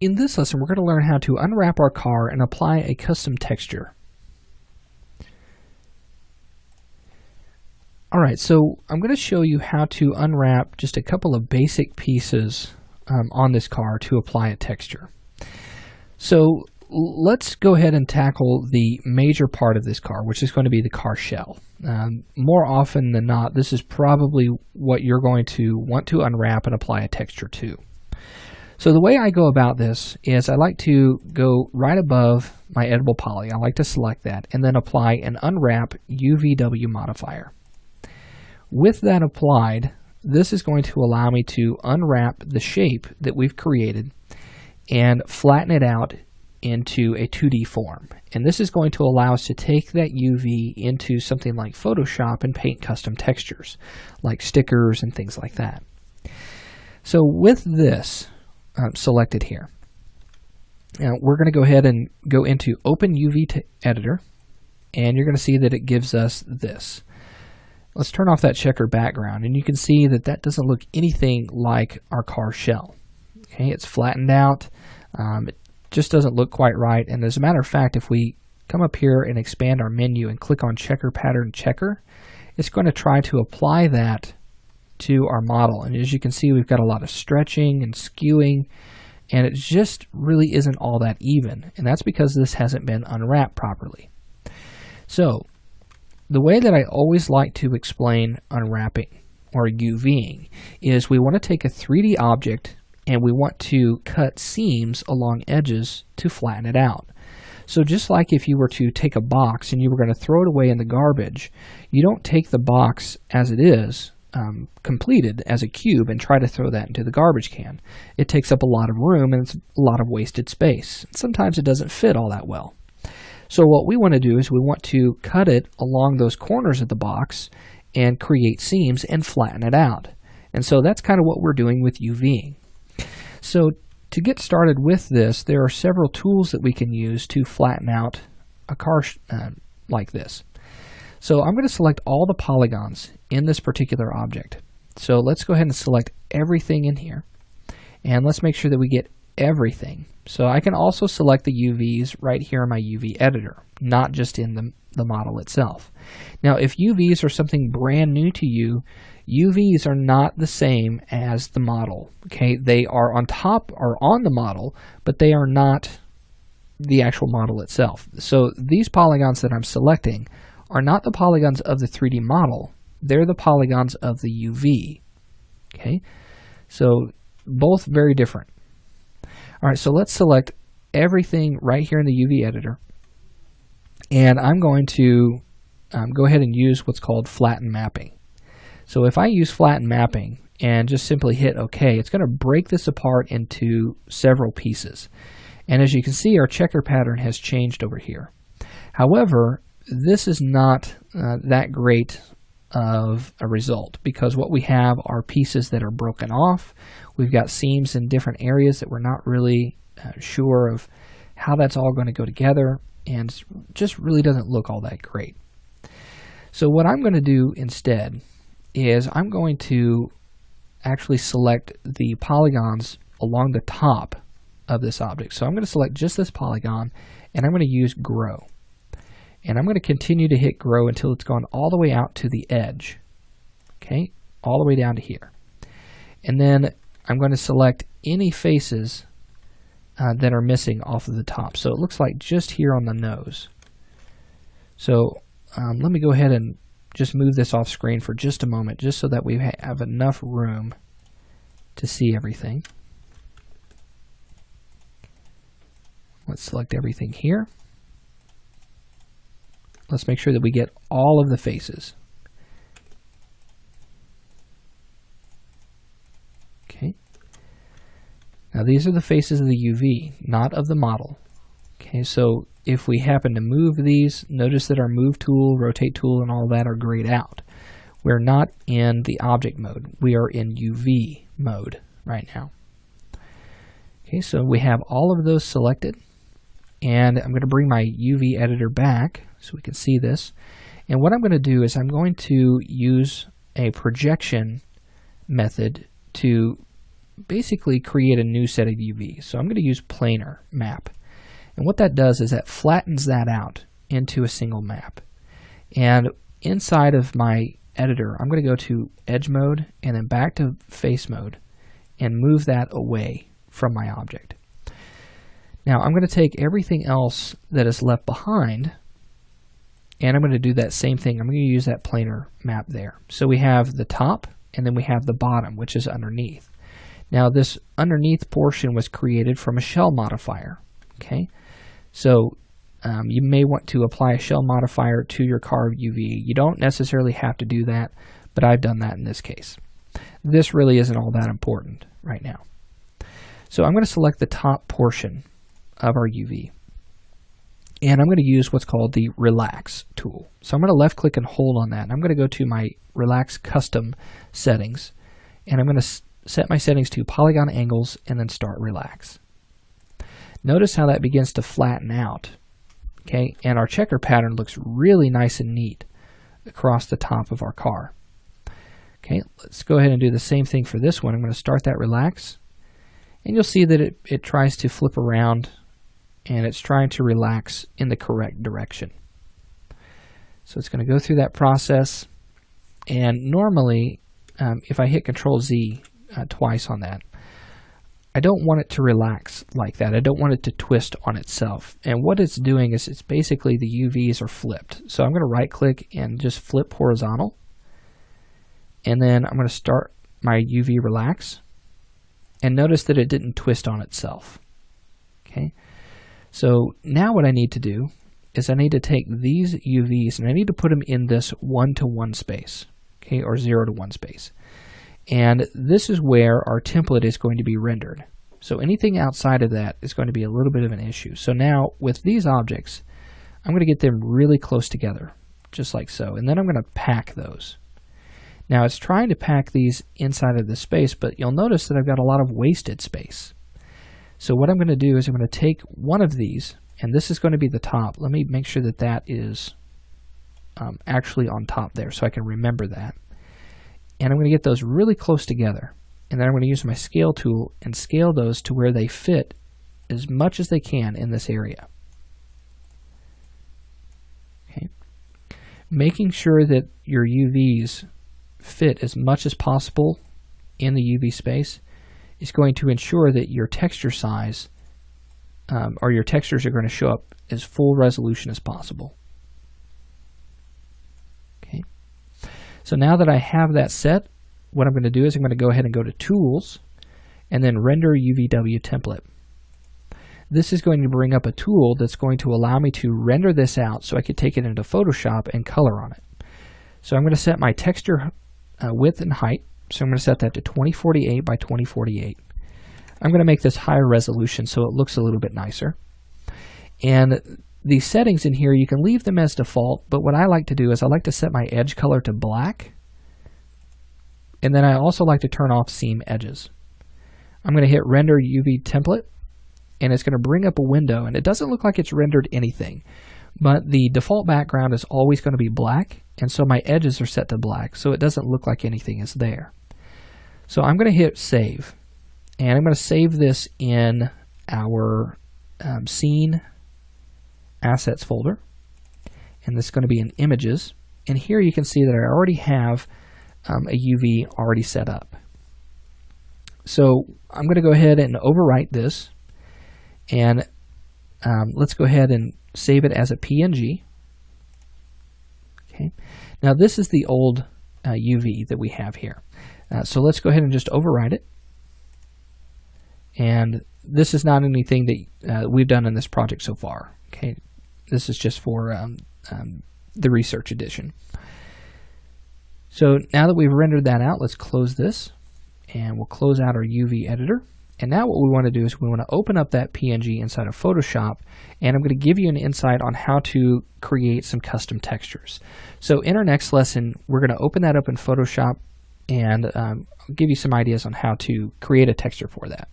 In this lesson, we're going to learn how to unwrap our car and apply a custom texture. Alright, so I'm going to show you how to unwrap just a couple of basic pieces on this car to apply a texture. So let's go ahead and tackle the major part of this car, which is going to be the car shell. More often than not, this is probably what you're going to want to unwrap and apply a texture to. So the way I go about this is I like to go right above my editable poly. I like to select that and then apply an unwrap UVW modifier. With that applied, this is going to allow me to unwrap the shape that we've created and flatten it out into a 2D form. And this is going to allow us to take that UV into something like Photoshop and paint custom textures, like stickers and things like that. So with this selected here, now we're going to go ahead and go into Open UV Editor, and you're going to see that it gives us this. Let's turn off that checker background, and you can see that that doesn't look anything like our car shell. Okay, it's flattened out. It just doesn't look quite right. And as a matter of fact, if we come up here and expand our menu and click on Checker Pattern Checker, it's going to try to apply that to our model. And as you can see, we've got a lot of stretching and skewing, and it just really isn't all that even. And that's because this hasn't been unwrapped properly. So the way that I always like to explain unwrapping or UVing is we want to take a 3D object and we want to cut seams along edges to flatten it out. So just like if you were to take a box and you were going to throw it away in the garbage, you don't take the box as it is, completed as a cube, and try to throw that into the garbage can. It takes up a lot of room and it's a lot of wasted space. Sometimes it doesn't fit all that well. So what we want to do is we want to cut it along those corners of the box and create seams and flatten it out. And so that's kind of what we're doing with UVing. So to get started with this, there are several tools that we can use to flatten out a car like this. So I'm going to select all the polygons in this particular object. So let's go ahead and select everything in here. And let's make sure that we get everything. So I can also select the UVs right here in my UV editor, not just in the model itself. Now, if UVs are something brand new to you, UVs are not the same as the model. Okay, they are on top or on the model, but they are not the actual model itself. So these polygons that I'm selecting are not the polygons of the 3D model. They're the polygons of the UV. Okay, so both very different. All right, so let's select everything right here in the UV editor, and I'm going to go ahead and use what's called flatten mapping. So if I use flatten mapping and just simply hit OK, it's going to break this apart into several pieces. And as you can see, our checker pattern has changed over here. However, this is not that great of a result, because what we have are pieces that are broken off. We've got seams in different areas that we're not really sure of how that's all going to go together, and just really doesn't look all that great. So what I'm going to do instead is I'm going to actually select the polygons along the top of this object. So I'm going to select just this polygon, and I'm going to use Grow. And I'm going to continue to hit Grow until it's gone all the way out to the edge. Okay, all the way down to here. And then I'm going to select any faces that are missing off of the top. So it looks like just here on the nose. So let me go ahead and just move this off screen for just a moment, just so that we have enough room to see everything. Let's select everything here. Let's make sure that we get all of the faces. Okay. Now these are the faces of the UV, not of the model. Okay, so if we happen to move these, notice that our Move tool, Rotate tool, and all that are grayed out. We're not in the object mode. We are in UV mode right now. Okay, so we have all of those selected. And I'm going to bring my UV editor back so we can see this. And what I'm going to do is I'm going to use a projection method to basically create a new set of UVs. So I'm going to use planar map. And what that does is that flattens that out into a single map. And inside of my editor, I'm going to go to edge mode and then back to face mode and move that away from my object. Now I'm going to take everything else that is left behind and I'm going to do that same thing. I'm going to use that planar map there. So we have the top and then we have the bottom, which is underneath. Now this underneath portion was created from a shell modifier. Okay, so you may want to apply a shell modifier to your carved UV. You don't necessarily have to do that, but I've done that in this case. This really isn't all that important right now. So I'm going to select the top portion of our UV. And I'm going to use what's called the Relax tool. So I'm going to left click and hold on that. And I'm going to go to my Relax Custom settings. And I'm going to set my settings to Polygon Angles and then Start Relax. Notice how that begins to flatten out. Okay, and our checker pattern looks really nice and neat across the top of our car. Okay, let's go ahead and do the same thing for this one. I'm going to start that relax, and you'll see that it tries to flip around, and it's trying to relax in the correct direction. So it's going to go through that process, and normally, if I hit Control Z twice on that, I don't want it to relax like that. I don't want it to twist on itself. And what it's doing is it's basically the UVs are flipped. So I'm going to right click and just flip horizontal. And then I'm going to start my UV relax. And notice that it didn't twist on itself. Okay. So now what I need to do is I need to take these UVs and I need to put them in this 1-to-1 space. Okay, or 0-to-1 space. And this is where our template is going to be rendered. So anything outside of that is going to be a little bit of an issue. So now with these objects, I'm going to get them really close together, just like so. And then I'm going to pack those. Now it's trying to pack these inside of the space, but you'll notice that I've got a lot of wasted space. So what I'm going to do is I'm going to take one of these, and this is going to be the top. Let me make sure that that is actually on top there so I can remember that. And I'm going to get those really close together. And then I'm going to use my scale tool and scale those to where they fit as much as they can in this area. Okay. Making sure that your UVs fit as much as possible in the UV space is going to ensure that your texture size or your textures are going to show up as full resolution as possible. So now that I have that set, what I'm going to do is I'm going to go ahead and go to Tools and then Render UVW Template. This is going to bring up a tool that's going to allow me to render this out so I could take it into Photoshop and color on it. So I'm going to set my texture width and height. So I'm going to set that to 2048 by 2048. I'm going to make this higher resolution so it looks a little bit nicer. And these settings in here, you can leave them as default, but what I like to do is I like to set my edge color to black, and then I also like to turn off seam edges. I'm going to hit Render UV Template, and it's going to bring up a window, and it doesn't look like it's rendered anything, but the default background is always going to be black, and so my edges are set to black, so it doesn't look like anything is there. So I'm going to hit Save, and I'm going to save this in our Scene Assets folder, and this is going to be in Images, and here you can see that I already have a UV already set up. So I'm going to go ahead and overwrite this, and let's go ahead and save it as a PNG. Okay. Now this is the old UV that we have here. So let's go ahead and just overwrite it, and this is not anything that we've done in this project so far. Okay. This is just for the research edition. So now that we've rendered that out, let's close this, and we'll close out our UV editor. And now what we want to do is we want to open up that PNG inside of Photoshop, and I'm going to give you an insight on how to create some custom textures. So in our next lesson, we're going to open that up in Photoshop and give you some ideas on how to create a texture for that.